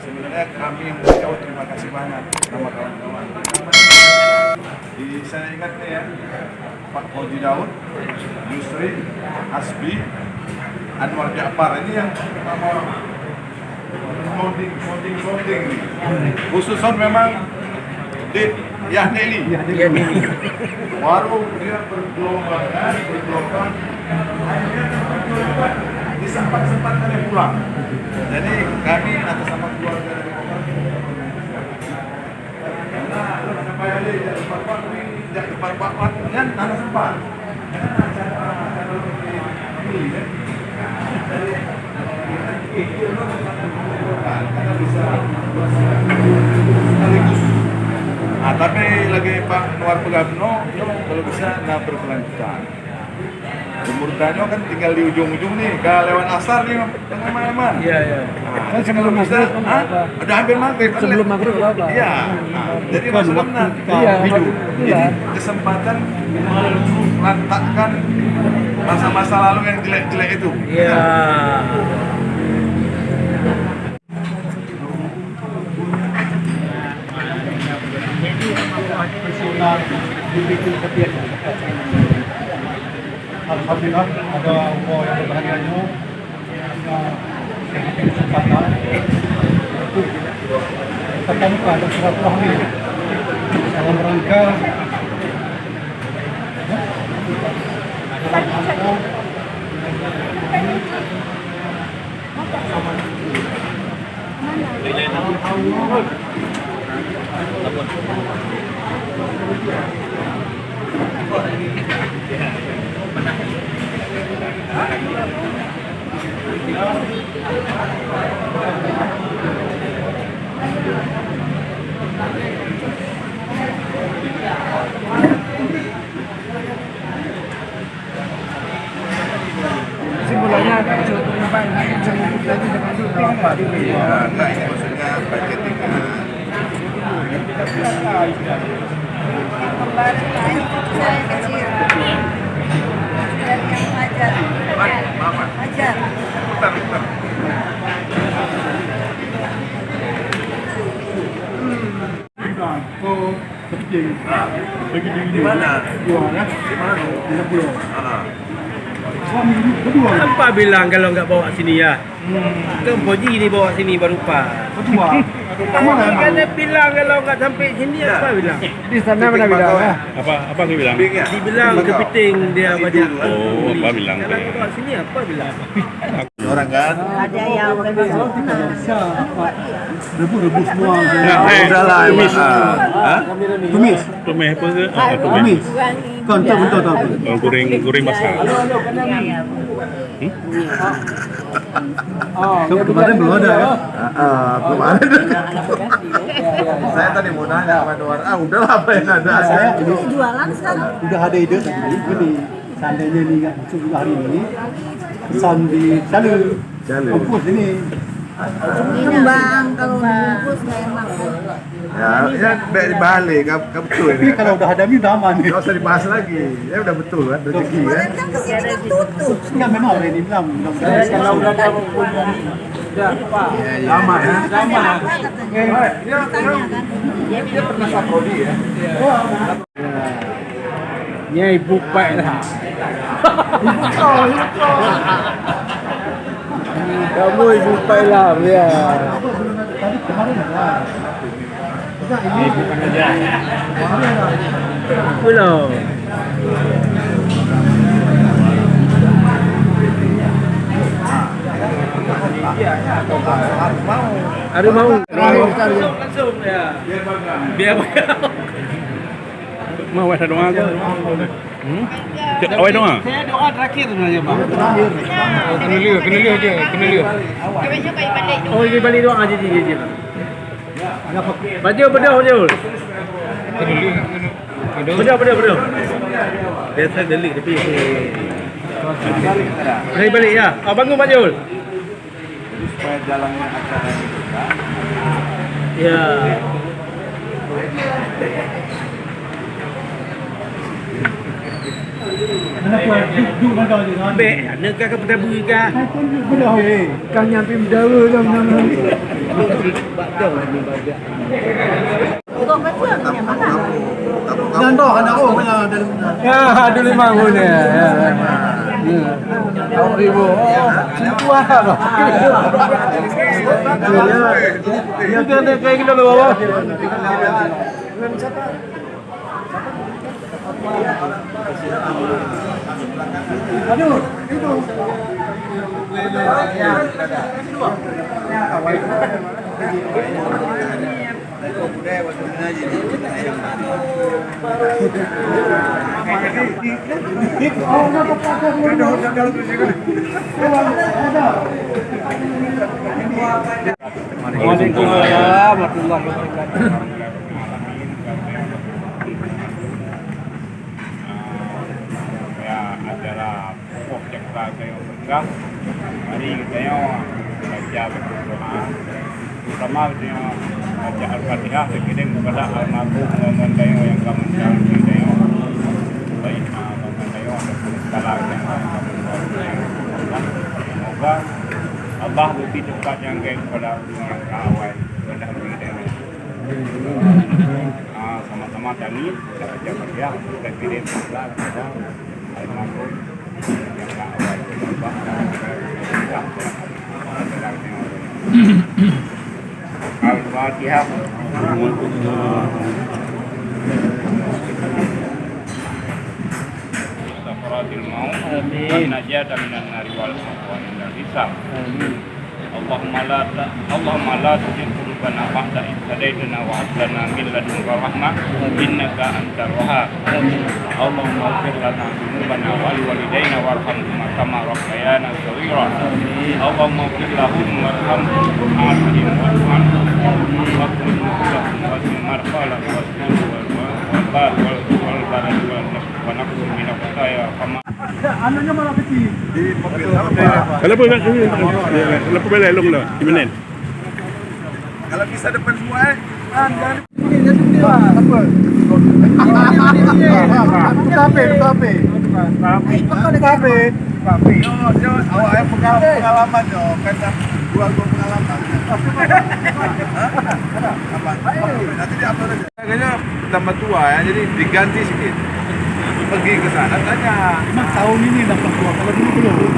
sebenarnya kami yang dari jauh terima kasih banyak sama kawan-kawan. Saya ingat nih ya, Pak Koji Daud, Yusri, Hasbi, Anwar Ja'far ini yang pertama founding nih. Khususon memang di Yahneli. Baru dia bergelombang, disempat-sempatkan dia pulang. Jadi kami atas nama keluarga dari supaya dia tidak cepat-cepat kan harus sempat. Karena bisa sekaligus. Nah, tapi lagi Pak Anwar Pegabno kalau bisa berkelanjutan. Umurnya kan tinggal di ujung-ujung nih, lewat asar nih teman-teman. Iya. Kan sebelum bisa, udah hampir maghrib. Sebelum maghrib apa? Iya. Jadi maksudnya benar. Iya. Jadi kesempatan melantakkan masa-masa lalu yang jelek-jelek itu. Iya. Alhamdulillah ada umur yang berbahagianya yang kesempatan untuk tetap muka dan silaturahmi dalam rangka Simbolnya apa ini Maksudnya budgetingnya. Di mana? Apa bilang kalau nggak bawa sini ya? Kan Poji ini bawa sini baru Pak. Kan dia bilang kalau nggak sampai sini apa bilang? di sana mana bilang ya? Apa aku bilang? Dibilang kepiting dia banyak. Oh, apa bilang? Kalau bawa sini apa bilang? Orang kan? Ada yang Rebus semua. Udah lah, tumis. Tumis. Tumis apa ke? Tumis. Kan betul. Oh, goreng basah. Kemarin belum ada ya? Belum ada. Saya tadi mau nanya sama Anwar, udahlah apa yang ada. Saya ini jualan sekarang. udah ada ide tadi. Jadi seandainya ini nggak masuk juga hari ini, pesan di Jalu. Kampus ini. Kembang kalau dibungkus memang. Ya balik, betul. Tapi kalau udah ada ini udah aman. Nggak usah dibahas lagi, ya udah betul kan, rezeki ya. Kemarin kan kesini kan tutup. Enggak memang orang ini bilang. Kalau udah ada Lama ya. Dia Dia pernah saprodi ya. Ya ibu Pak lah. Kamu ibu Pak lah ya. Tadi kemarin ada. Ini bukan aja. Belum. Ada mau. Langsung ya. Biar Mau ada doa ke? Awal doa. Saya doa terakhir sebenarnya, Bang. Kena liur aja. Oh, ini balik doa aja je. Baju bedah. Bedah. Biasa delik tapi balik ya. Bangun Bajul. Supaya jalannya acara ini juga. Ya. Ambil, nak ke pedabu ke? Bedah kan nyampe bedawa kan. Ito kecil punya mana? Yan to, anak ko, wala dalam na. Ya, dulu mangu ni. Ya. Ribu. Oh, semua apa? Ya, dia kayak gitu loh. Aduh, itu. Waalaikumsalam warahmatullahi wabarakatuh. Ya acara pokok cakra kayo berkah. Mari kita baca berdoa. Pertama kita baca Al-Fatihah dikirim kepada almarhum momen kayo yang kamu jalani kayo. Baik momen kayo ada salah yang kamu buat. Semoga Allah lebih cepat yang kayak kepada yang kawai kepada kita. Sama-sama kami kita baca Fatihah dan kirim kepada almarhum yang kawai Al-Fatihah. Safaratil maut dan najat minan nari wal mawal dan hisab. Allahumma la tuzigh qulubana ba'da idh hadaytana wa hab lana min ladunka rahmah innaka antal wahhab. Allahumma ighfir lana dhunubana wa liwalidayna warhamhuma kama rabbayana shaghira. Allahumma ighfir lahum warhamhum wa'afihim wa'fu anhum waqhum lahum wa marqala wal balad wa naqsul min al-khataya kama Ano niya malapit eh. Di mobil apa? Kalau pun belum lah, gimana? Kalau bisa depan semua Tapi. Awak yang pengalaman yo, kan dua pengalaman. Apa? Nanti diatur aja. Kayaknya tambah tua ya, jadi diganti sedikit. Pergi ke sana tanya. Tahun ini dapat dua, kalau dulu belum.